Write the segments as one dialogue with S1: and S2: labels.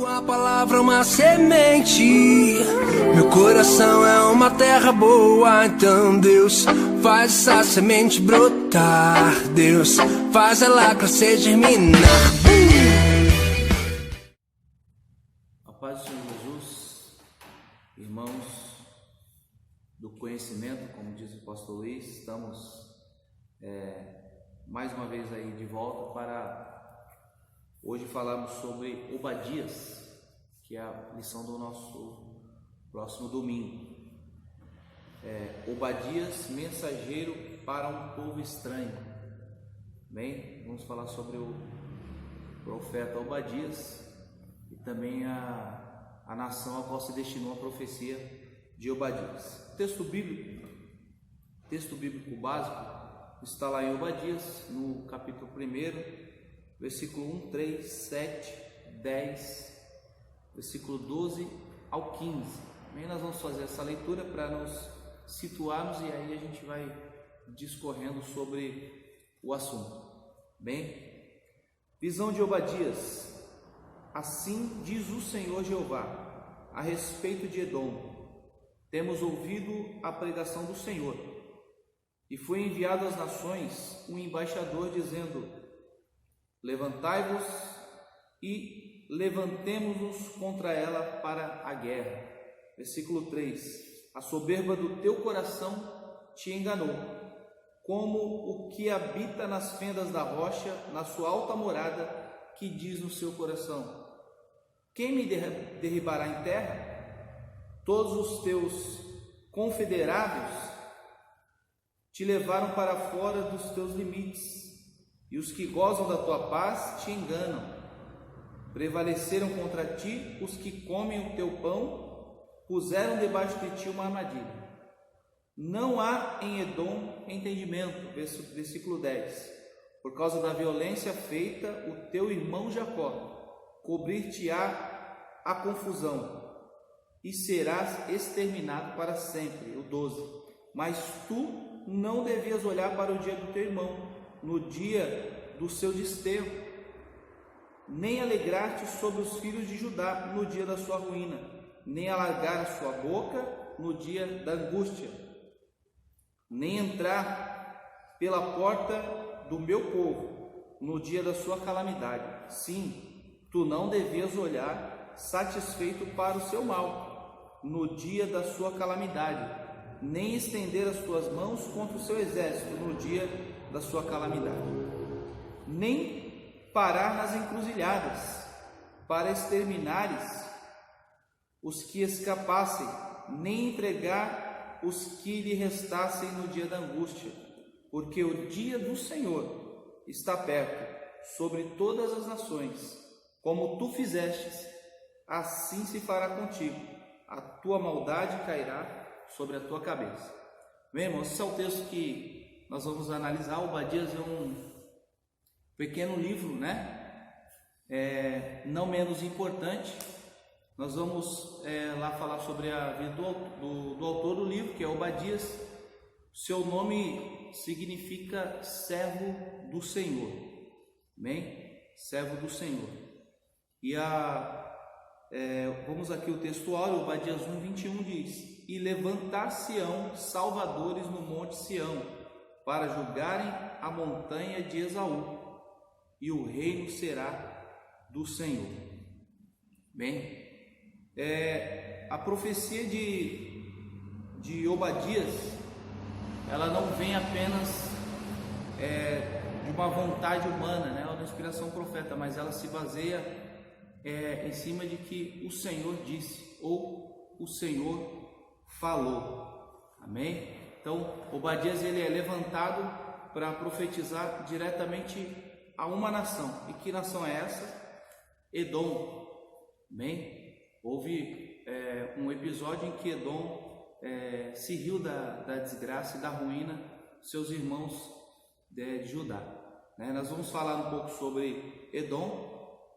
S1: Tua palavra é uma semente, meu coração é uma terra boa. Então Deus, faz essa semente brotar, Deus, faz ela crescer, germinar.
S2: A paz do Senhor Jesus, irmãos do conhecimento, como diz o apóstolo Luiz, estamos mais uma vez aí de volta para hoje falarmos sobre Obadias, que é a lição do nosso próximo domingo. Obadias, mensageiro para um povo estranho. Bem, vamos falar sobre o profeta Obadias e também a nação a qual se destinou a profecia de Obadias. Texto bíblico básico está lá em Obadias, no capítulo 1, versículo 1, 3, 7, 10, versículo 12 ao 15. Bem, nós vamos fazer essa leitura para nos situarmos e aí a gente vai discorrendo sobre o assunto. Bem, visão de Obadias. Assim diz o Senhor Jeová a respeito de Edom: temos ouvido a pregação do Senhor, e foi enviado às nações um embaixador dizendo: levantai-vos e levantemo-nos contra ela para a guerra. Versículo 3: a soberba do teu coração te enganou, como o que habita nas fendas da rocha, na sua alta morada, que diz no seu coração: quem me derribará em terra? Todos os teus confederados te levaram para fora dos teus limites, e os que gozam da tua paz te enganam. Prevaleceram contra ti os que comem o teu pão, puseram debaixo de ti uma armadilha. Não há em Edom entendimento. Versículo 10: por causa da violência feita, o teu irmão Jacó cobrir-te-á a confusão, e serás exterminado para sempre. O 12: mas tu não devias olhar para o dia do teu irmão, no dia do seu desterro, nem alegrar-te sobre os filhos de Judá no dia da sua ruína, nem alargar a sua boca no dia da angústia, nem entrar pela porta do meu povo no dia da sua calamidade. Sim, tu não devias olhar satisfeito para o seu mal no dia da sua calamidade, nem estender as tuas mãos contra o seu exército no dia da sua calamidade, nem parar nas encruzilhadas para exterminares os que escapassem, nem entregar os que lhe restassem no dia da angústia, porque o dia do Senhor está perto sobre todas as nações. Como tu fizestes, assim se fará contigo, a tua maldade cairá sobre a tua cabeça. Bem, irmãos, esse é o texto que nós vamos analisar. Obadias é um pequeno livro, não menos importante. Nós vamos lá falar sobre a vida do autor do livro, que é Obadias. Seu nome significa servo do Senhor. Bem, servo do Senhor. E vamos aqui o textual. Obadias 1, 21 diz: e levantar-se-ão salvadores no monte Sião, para julgarem a montanha de Esaú, e o reino será do Senhor. Bem, a profecia de Obadias, ela não vem apenas de uma vontade humana, ou da inspiração profeta, mas ela se baseia em cima de que o Senhor disse, ou o Senhor falou. Amém? Então, Obadias ele é levantado para profetizar diretamente a uma nação. E que nação é essa? Edom. Amém? Houve um episódio em que Edom se riu da desgraça e da ruína dos seus irmãos de Judá. Nós vamos falar um pouco sobre Edom,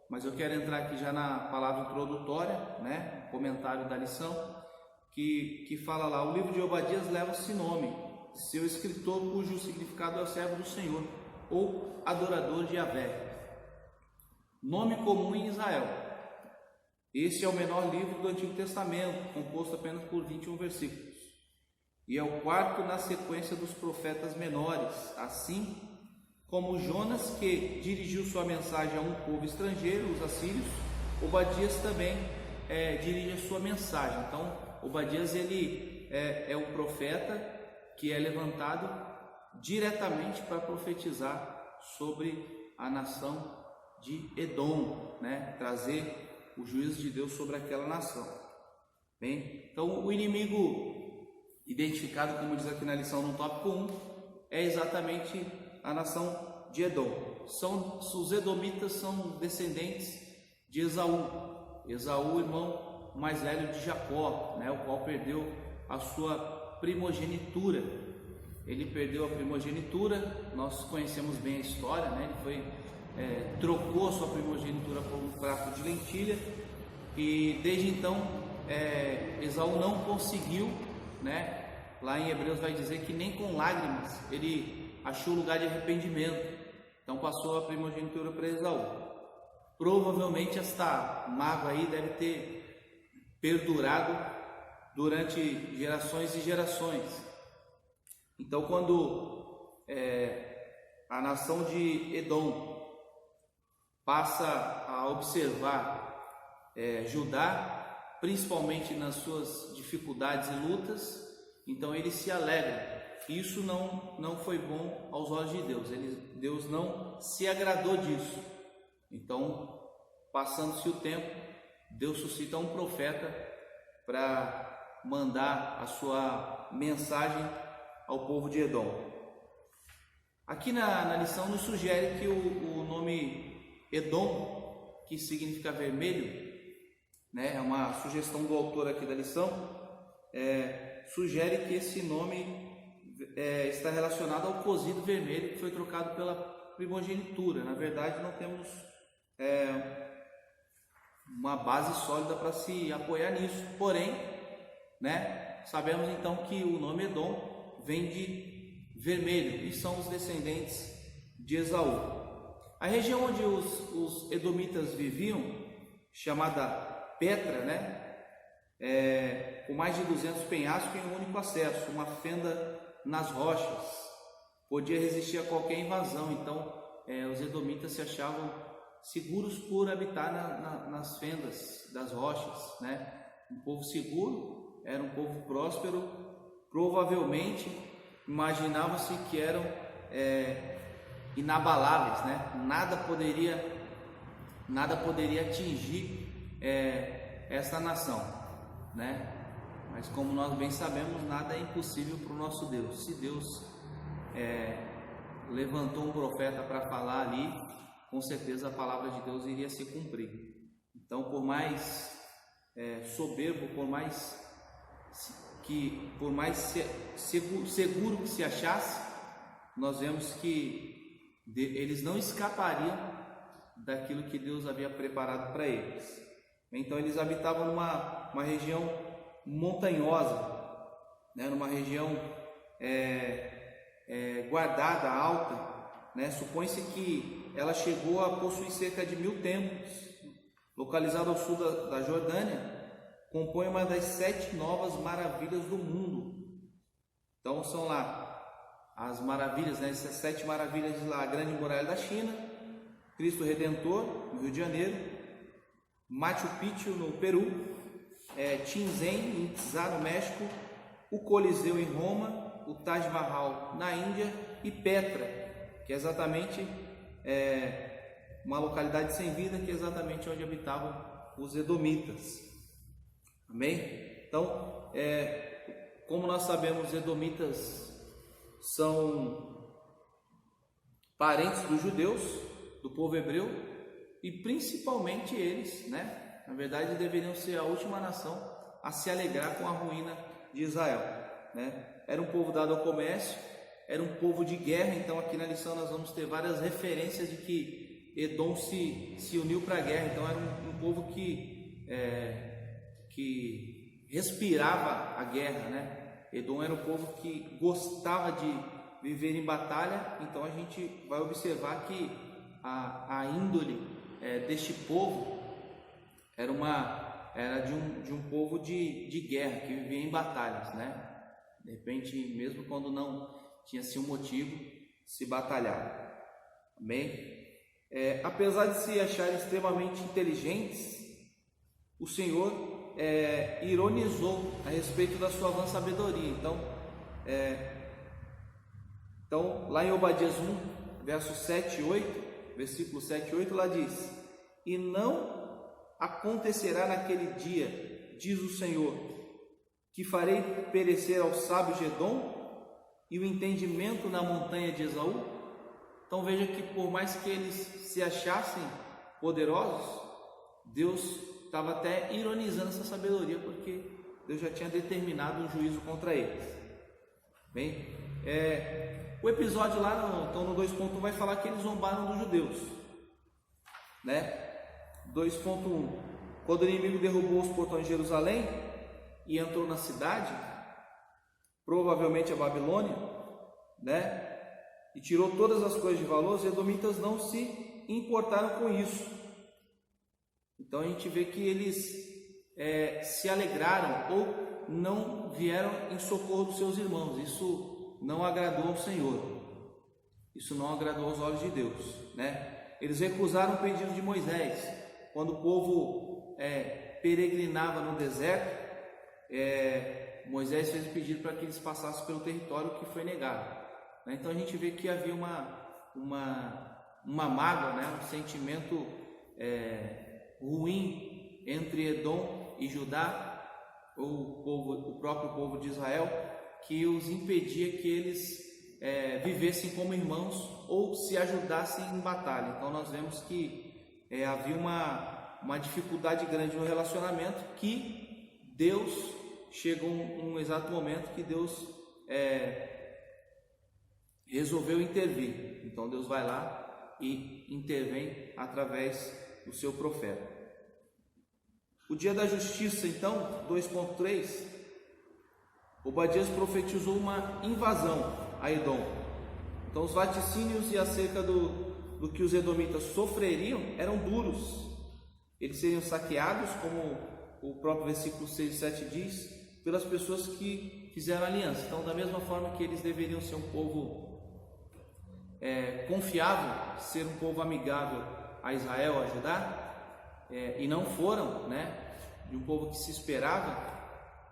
S2: mas eu quero entrar aqui já na palavra introdutória, comentário da lição, que fala lá: o livro de Obadias leva esse nome, seu escritor, cujo significado é o servo do Senhor, ou adorador de Yahvé. Nome comum em Israel. Este é o menor livro do Antigo Testamento, composto apenas por 21 versículos. E é o quarto na sequência dos profetas menores, assim como Jonas, que dirigiu sua mensagem a um povo estrangeiro, os assírios, Obadias também dirige a sua mensagem. Então, Obadias ele é um profeta que é levantado diretamente para profetizar sobre a nação de Edom, né? Trazer o juízo de Deus sobre aquela nação. Bem, então o inimigo identificado, como diz aqui na lição no tópico 1, é exatamente a nação de Edom. Os edomitas são descendentes de Esaú. Esaú, irmão mais velho de Jacó, né, o qual perdeu a sua primogenitura. Ele perdeu a primogenitura, nós conhecemos bem a história, né? Ele trocou a sua primogenitura por um prato de lentilha, e desde então Esaú não conseguiu, né? Lá em Hebreus vai dizer que nem com lágrimas ele achou lugar de arrependimento, então passou a primogenitura para Esaú. Provavelmente esta mágoa aí deve ter perdurado durante gerações e gerações. Então, quando a nação de Edom passa a observar Judá, principalmente nas suas dificuldades e lutas, então ele se alegra. Isso não foi bom aos olhos de Deus. Deus não se agradou disso. Então, passando-se o tempo, Deus suscita um profeta para mandar a sua mensagem ao povo de Edom. Aqui na lição nos sugere que o nome Edom, que significa vermelho, né, é uma sugestão do autor aqui da lição, sugere que esse nome está relacionado ao cozido vermelho que foi trocado pela primogenitura. Na verdade, não temos uma base sólida para se apoiar nisso, porém, né, sabemos então que o nome Edom vem de vermelho e são os descendentes de Esaú. A região onde os edomitas viviam, chamada Petra, né, com mais de 200 penhascos e um único acesso, uma fenda nas rochas, podia resistir a qualquer invasão. Então os edomitas se achavam seguros por habitar nas fendas das rochas, né? Um povo seguro, era um povo próspero. Provavelmente imaginava-se que eram inabaláveis, né? Nada poderia atingir essa nação, né? Mas como nós bem sabemos, nada é impossível para o nosso Deus. Se Deus levantou um profeta para falar ali, com certeza a palavra de Deus iria se cumprir. Então, por mais soberbo, por mais seguro que se achasse, nós vemos que eles não escapariam daquilo que Deus havia preparado para eles. Então eles habitavam numa região montanhosa, né, numa região guardada, alta, né? Supõe-se que ela chegou a possuir cerca de 1000 templos. Localizado ao sul da Jordânia, compõe uma das 7 novas maravilhas do mundo. Então são lá as maravilhas, né? Essas 7 maravilhas de lá: a Grande Muralha da China, Cristo Redentor no Rio de Janeiro, Machu Picchu no Peru, Chichén Itzá no México, o Coliseu em Roma, o Taj Mahal na Índia e Petra, que é exatamente uma localidade sem vida, que é exatamente onde habitavam os edomitas. Amém? Então, como nós sabemos, os edomitas são parentes dos judeus, do povo hebreu, e principalmente eles, né, na verdade deveriam ser a última nação a se alegrar com a ruína de Israel, né? Era um povo dado ao comércio, era um povo de guerra. Então aqui na lição nós vamos ter várias referências de que Edom se uniu para a guerra. Então era um povo que respirava a guerra, né? Edom era um povo que gostava de viver em batalha. Então a gente vai observar que a índole deste povo era de um povo de guerra, que vivia em batalhas, né? De repente, mesmo quando não tinha-se um motivo, se batalhava. Amém? Apesar de se acharem extremamente inteligentes, o Senhor ironizou a respeito da sua vã sabedoria. Então, lá em Obadias 1, verso 7 e 8, versículo 7 e 8, lá diz: e não acontecerá naquele dia, diz o Senhor, que farei perecer aos sábios de Edom e o entendimento na montanha de Esaú. Então veja que por mais que eles se achassem poderosos, Deus estava até ironizando essa sabedoria, porque Deus já tinha determinado um juízo contra eles. Bem, o episódio lá no 2.1 vai falar que eles zombaram dos judeus, né? 2.1: quando o inimigo derrubou os portões de Jerusalém e entrou na cidade, provavelmente a Babilônia, né? E tirou todas as coisas de valor, os edomitas não se importaram com isso. Então a gente vê que eles se alegraram ou não vieram em socorro dos seus irmãos. Isso não agradou ao Senhor, isso não agradou aos olhos de Deus, né? Eles recusaram o pedido de Moisés. Quando o povo peregrinava no deserto, Moisés fez o pedido para que eles passassem pelo território, que foi negado. Então a gente vê que havia uma mágoa, né? Um sentimento ruim entre Edom e Judá, o próprio povo de Israel, que os impedia que eles vivessem como irmãos ou se ajudassem em batalha. Então nós vemos que havia uma dificuldade grande no relacionamento, que Deus chegou um exato momento que Deus resolveu intervir. Então Deus vai lá e intervém através do seu profeta. O dia da justiça, então, 2.3, Obadias profetizou uma invasão a Edom. Então os vaticínios e acerca do que os edomitas sofreriam eram duros. Eles seriam saqueados, como o próprio versículo 6 e 7 diz, pelas pessoas que fizeram aliança. Então, da mesma forma que eles deveriam ser um povo confiável, ser um povo amigável a Israel, a Judá, e não foram, né, de um povo que se esperava,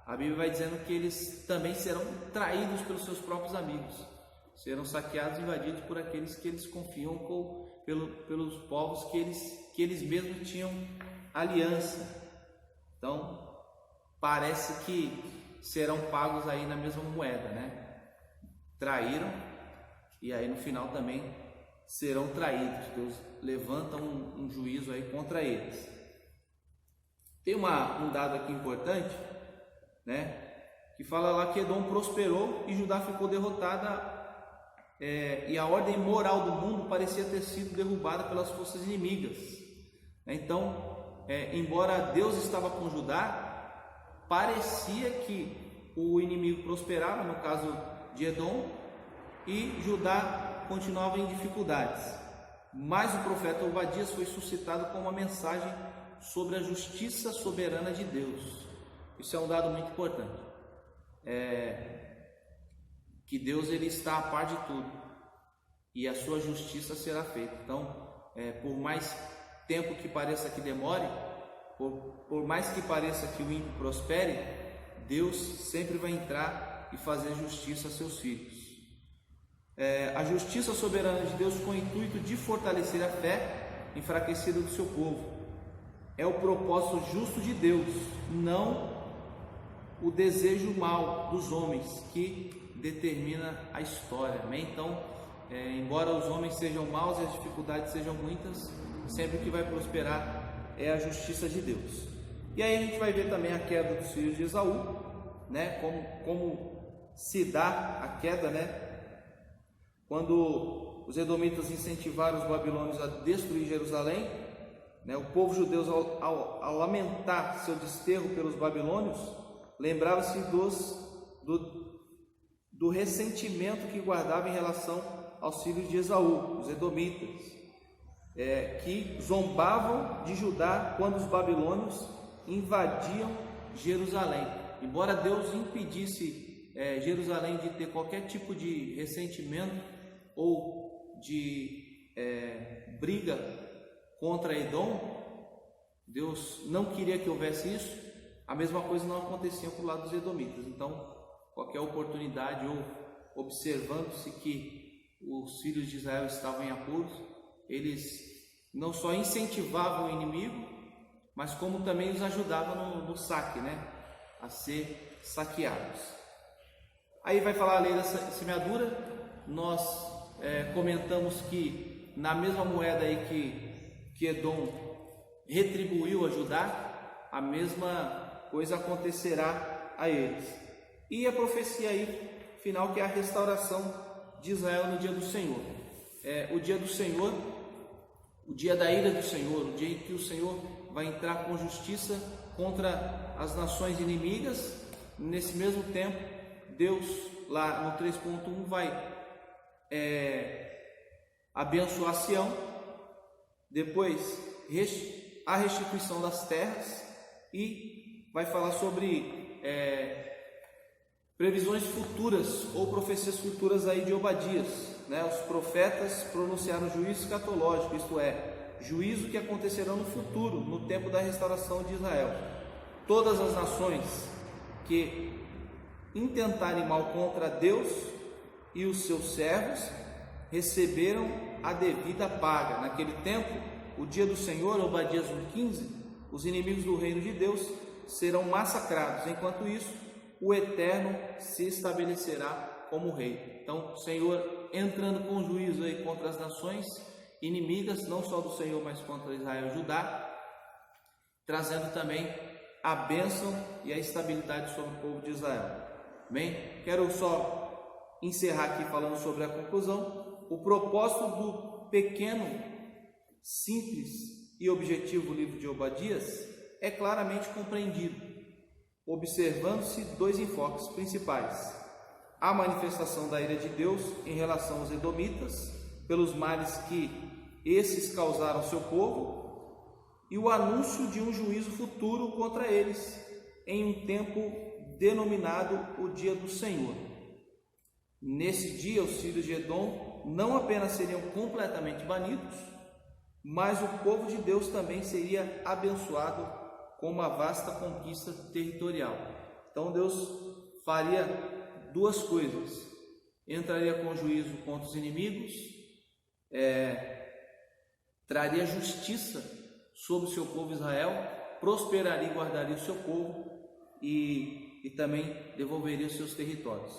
S2: a Bíblia vai dizendo que eles também serão traídos pelos seus próprios amigos, serão saqueados e invadidos por aqueles que eles confiam, pelos povos que eles mesmos tinham aliança. Então parece que serão pagos aí na mesma moeda, né? Traíram e aí no final também serão traídos. Deus levanta um juízo aí contra eles. Tem um dado aqui importante, né? Que fala lá que Edom prosperou e Judá ficou derrotada, e a ordem moral do mundo parecia ter sido derrubada pelas forças inimigas. Então, embora Deus estava com Judá, parecia que o inimigo prosperava, no caso de Edom, e Judá continuava em dificuldades. Mas o profeta Obadias foi suscitado com uma mensagem sobre a justiça soberana de Deus. Isso é um dado muito importante. Que Deus ele está a par de tudo e a sua justiça será feita. Então, por mais tempo que pareça que demore, por mais que pareça que o ímpio prospere, Deus sempre vai entrar e fazer justiça a seus filhos. A justiça soberana de Deus com o intuito de fortalecer a fé enfraquecida do seu povo. É o propósito justo de Deus, não o desejo mau dos homens que determina a história. Amém? Então, embora os homens sejam maus e as dificuldades sejam muitas, sempre que vai prosperar é a justiça de Deus. E aí a gente vai ver também a queda dos filhos de Esaú, né? Como se dá a queda, né? Quando os edomitas incentivaram os babilônios a destruir Jerusalém, né? O povo judeu, ao lamentar seu desterro pelos babilônios, lembrava-se do ressentimento que guardava em relação aos filhos de Esaú, os edomitas. que zombavam de Judá quando os babilônios invadiam Jerusalém. Embora Deus impedisse Jerusalém de ter qualquer tipo de ressentimento ou de briga contra Edom, Deus não queria que houvesse isso. A mesma coisa não acontecia para o lado dos edomitas. Então, qualquer oportunidade, ou observando-se que os filhos de Israel estavam em apuros, eles não só incentivavam o inimigo, mas como também os ajudavam no saque, a ser saqueados. Aí vai falar a lei da semeadura. Nós comentamos que na mesma moeda aí que Edom retribuiu a Judá, a mesma coisa acontecerá a eles. E a profecia aí final, que é a restauração de Israel no dia do Senhor. O dia do Senhor, o dia da ira do Senhor, o dia em que o Senhor vai entrar com justiça contra as nações inimigas. Nesse mesmo tempo, Deus lá no 3.1 vai abençoar Sião, depois a restituição das terras, e vai falar sobre previsões futuras ou profecias futuras aí de Obadias, Os profetas pronunciaram juízo escatológico, isto é, juízo que acontecerá no futuro, no tempo da restauração de Israel. Todas as nações que intentarem mal contra Deus e os seus servos receberam a devida paga. Naquele tempo, o dia do Senhor, Obadias 1,15, os inimigos do reino de Deus serão massacrados. Enquanto isso, o Eterno se estabelecerá como rei. Então, o Senhor entrando com juízo aí contra as nações inimigas, não só do Senhor, mas contra Israel e Judá, trazendo também a bênção e a estabilidade sobre o povo de Israel. Bem, quero só encerrar aqui falando sobre a conclusão. O propósito do pequeno, simples e objetivo livro de Obadias é claramente compreendido, observando-se dois enfoques principais: a manifestação da ira de Deus em relação aos edomitas, pelos males que esses causaram ao seu povo, e o anúncio de um juízo futuro contra eles, em um tempo denominado o dia do Senhor. Nesse dia, os filhos de Edom não apenas seriam completamente banidos, mas o povo de Deus também seria abençoado com uma vasta conquista territorial. Então Deus faria duas coisas: entraria com juízo contra os inimigos, traria justiça sobre o seu povo Israel, prosperaria e guardaria o seu povo, e também devolveria os seus territórios.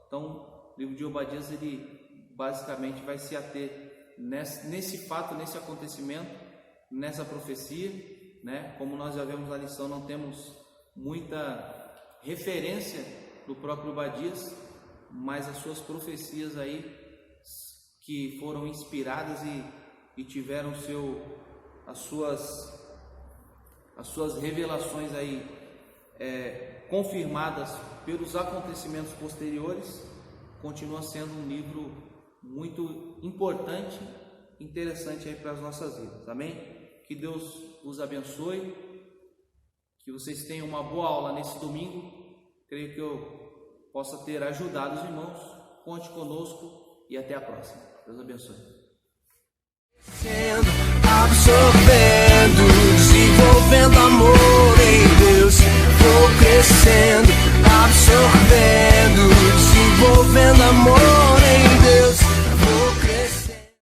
S2: Então o livro de Obadias, ele basicamente vai se ater nesse fato, nesse acontecimento, nessa profecia, Como nós já vemos na lição, não temos muita referência do próprio Obadias, mas as suas profecias aí, que foram inspiradas e tiveram as suas revelações aí confirmadas pelos acontecimentos posteriores, continua sendo um livro muito importante, interessante aí para as nossas vidas. Amém? Que Deus os abençoe, que vocês tenham uma boa aula nesse domingo. Creio que eu possa ter ajudado os irmãos. Conte conosco e até a próxima. Deus abençoe.
S1: Absorvendo, desenvolvendo amor em Deus, vou crescendo, absorvendo.